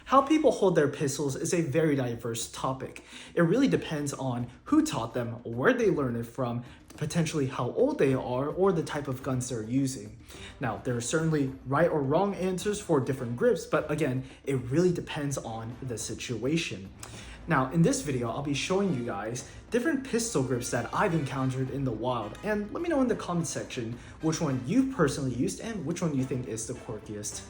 How people hold their pistols is a very diverse topic. It really depends on who taught them, where they learned it from, potentially how old they are, or the type of guns they're using. Now, there are certainly right or wrong answers for different grips, but again, it really depends on the situation. Now, in this video, I'll be showing you guys different pistol grips that I've encountered in the wild, and let me know in the comment section which one you've personally used and which one you think is the quirkiest.